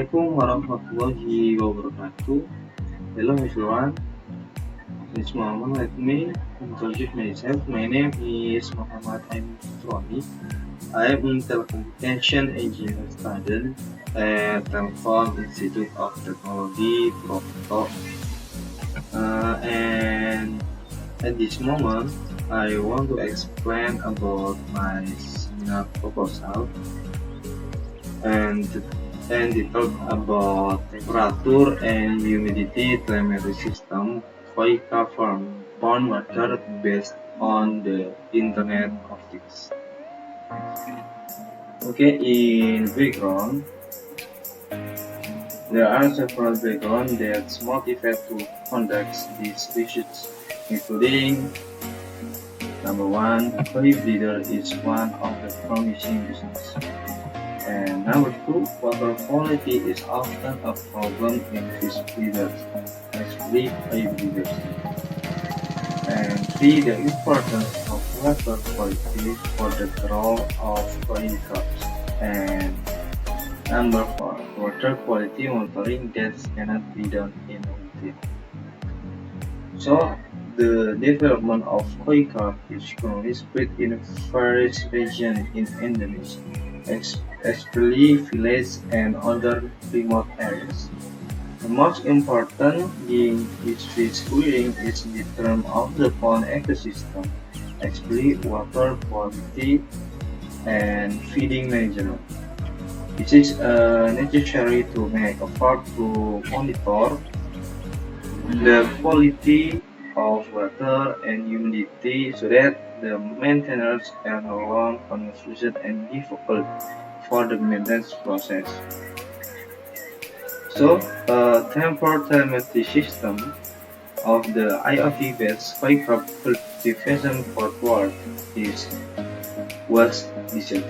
Assalamualaikum warahmatullahi wabarakatuh. Hello everyone, it's Mohammad. Let me introduce myself. My name is Mohammad Fitroni. I am a telecommunication engineer student at Telkom Institute of Technology, Purwokerto. And at this moment, I want to explain about my seminar proposal and they talk about temperature and humidity telemetry system Koika from pond water based on the Internet of Things. Okay, in background, there are several backgrounds that motivate to conduct this research, including number one, koi breeder is one of the promising business. And number two, water quality is often a problem in fish breeders, especially koi breeders. And three, the importance of water quality for the growth of koi crops. And number four, water quality monitoring that cannot be done in a routine. So, the development of koi carp is currently spread in various regions in Indonesia, especially villages and other remote areas. The most important thing is fish rearing is in terms of the pond ecosystem, especially water quality and feeding management. It is necessary to make effort to monitor the quality of water and humidity so that the maintenance are no longer confused and difficult for the maintenance process. So, a temporal telemetry system of the IoT-based koi crop cultivation forward was designed.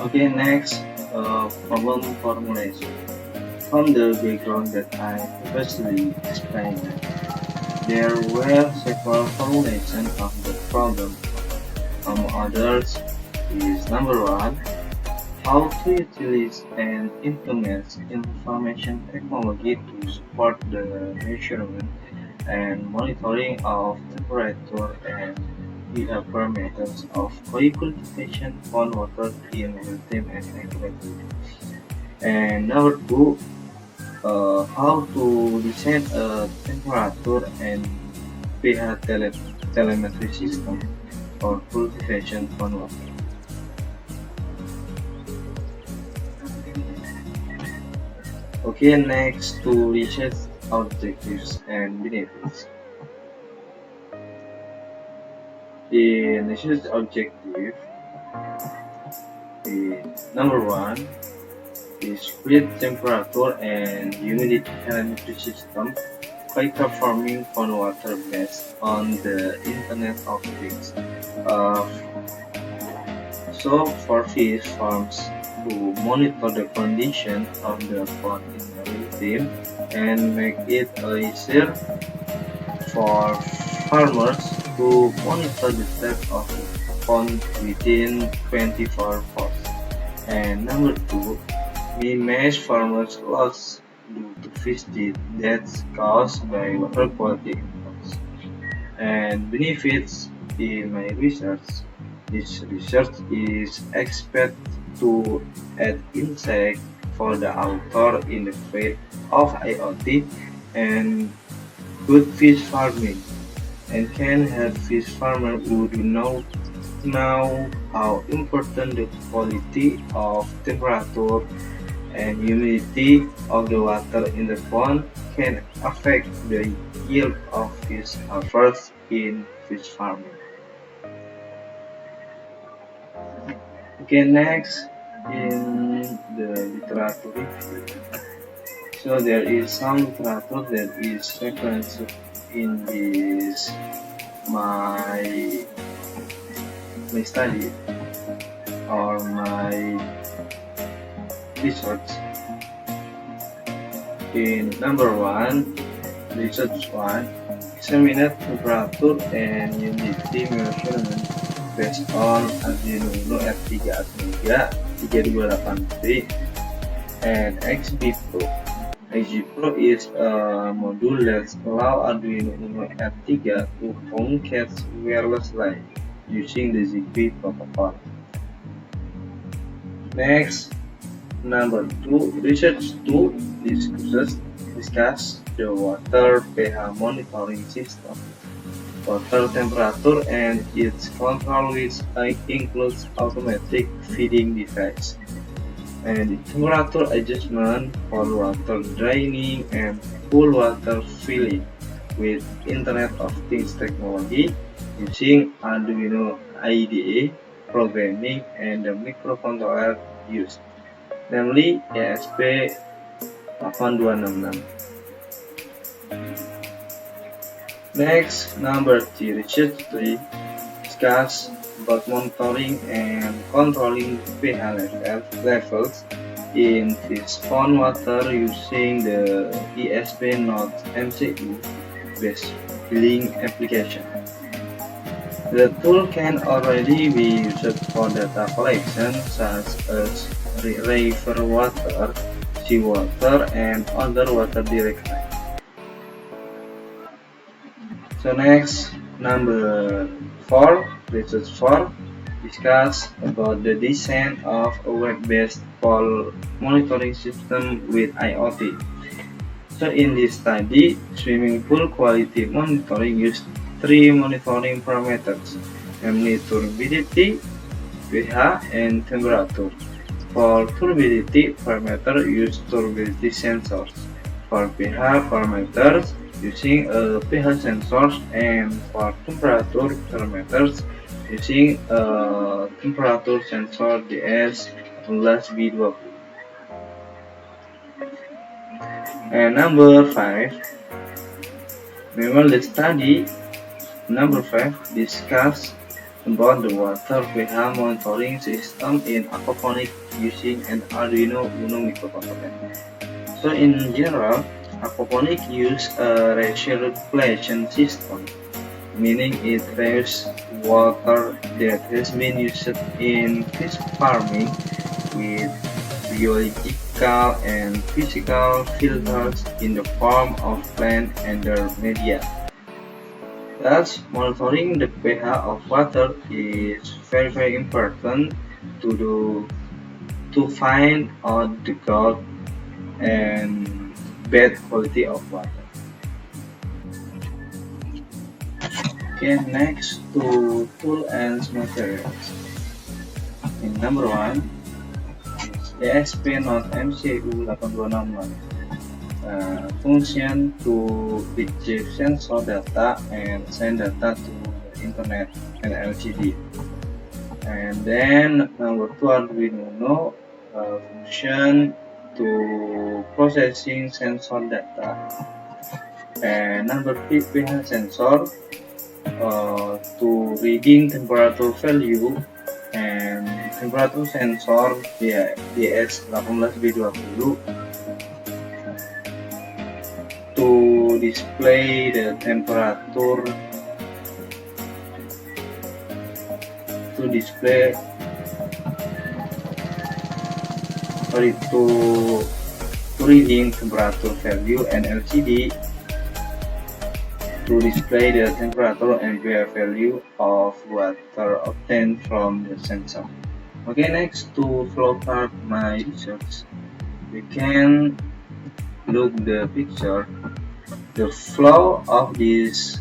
Okay, next, problem formulation. From the background that I previously explained, there were several formulations of the problem. Among others is number one, how to utilize and implement information technology to support the measurement and monitoring of temperature and behavior methods of koi cultivation on water in real-time and accurately. And number two, how to design a temperature and pH telemetry system for cultivation on water. Okay, next to research objectives and benefits. The research objective is number one is fluid temperature and humidity telemetry system by performing pond water based on the Internet of Things. So for fish farms to monitor the condition of the pond in real time and make it easier for farmers to monitor the state of the pond within 24 hours. And number two, minimize farmers' loss due to fish deaths caused by water quality impacts. And benefits in my research. This research is expected to add insight for the author in the field of IoT and good fish farming, and can help fish farmers who do not know how important the quality of temperature and humidity of the water in the pond can affect the yield of fish harvest in fish farming. Okay, next in the literature review. So there is some literature that is referenced in this my study or my research. In number one, research one, examine temperature and humidity measurement based on Ainul R3 A3 3283 and XB Pro. XB Pro is a module that allows Arduino Uno R3 to communicate wirelessly using the ZigBee protocol. Next, number 2, research 2 discuss the water pH monitoring system. Water temperature and its control, which includes automatic feeding device and temperature adjustment for water draining and cool water filling with Internet of Things technology using Arduino IDE programming and the microcontroller used, namely ESP8266. Next, number 3, research 3 discuss about monitoring and controlling pH levels in fish pond water using the ESP.MCU based billing application. The tool can already be used for data collection such as river water, seawater, and other water directly. So next, number 4, research 4 discuss about the design of a web-based pool monitoring system with IoT. So in this study, swimming pool quality monitoring used 3 monitoring parameters, namely turbidity, pH, and temperature. For turbidity parameter, use turbidity sensors. For pH parameters, using a pH sensor, and for temperature parameters, using a temperature sensor DS18B20. And number 5, the study number 5 discuss about the water pH monitoring system in aquaponics using an Arduino Uno microcontroller. So in general, aquaponics use a recirculation system, meaning it reuses water that has been used in fish farming with biological and physical filters in the form of plant and their media. Thus, monitoring the pH of water is very important to find out the good and bad quality of water. Okay, next to tool and materials. In number 1, ESP.MCU8266 function to retrieve sensor data and send data to the internet and LCD. And then number 2, Arduino Uno function to processing sensor data. And number 3, pH sensor to reading temperature value, and temperature sensor DS18B20 to display the temperature, to reading temperature value, and LCD to display the temperature and pH value of water obtained from the sensor. Okay, next to flow chart my research, we can look the picture. The flow of this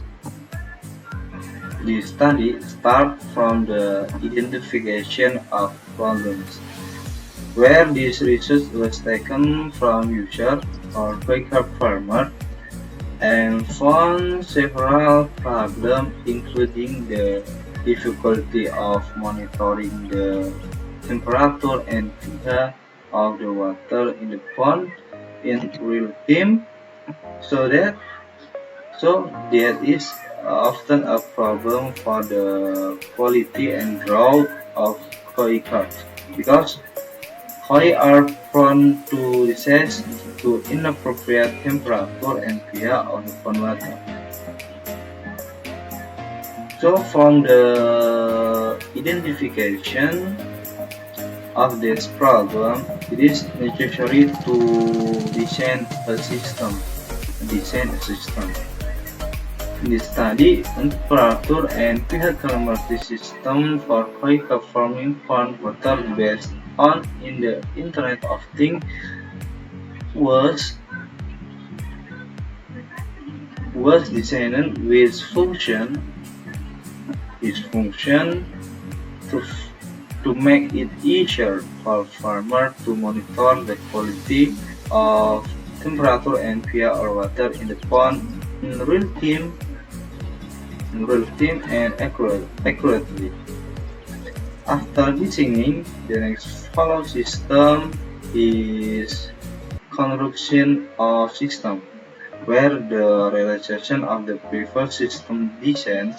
study start from the identification of problems, where this research was taken from user or backyard farmer and found several problems, including the difficulty of monitoring the temperature and pH of the water in the pond in real time. So that is often a problem for the quality and growth of koi carp, because koi are prone to disease to inappropriate temperature and pH on the pond water. So from the identification, of this problem, it is necessary to design a system. In this study, temperature and pH calorimetry system for high-performing pond water based on in the Internet of Things was designed with its function to make it easier for farmers to monitor the quality of temperature and pH or water in the pond in real time and accurately. After designing, the next follow system is construction of system, where the realization of the previous system designs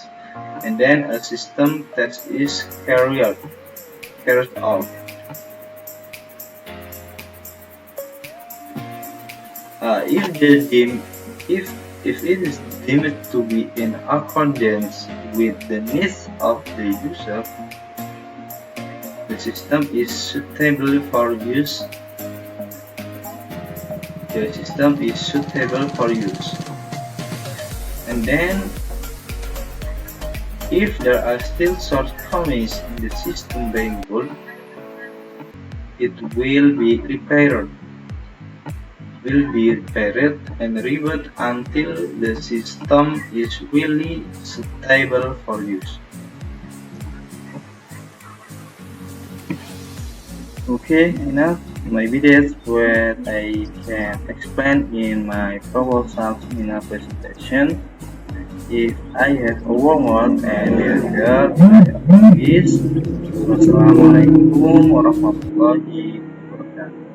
and then a system test is carried out. If it is deemed to be in accordance with the needs of the user, the system is suitable for use. And then, if there are still shortcomings in the system being built, it will be repaired and rebuilt until the system is really suitable for use. Okay, enough. Maybe that's what I can explain in my proposal in a presentation. If I have a word and there is Wassalamualaikum warahmatullahi wabarakatuh.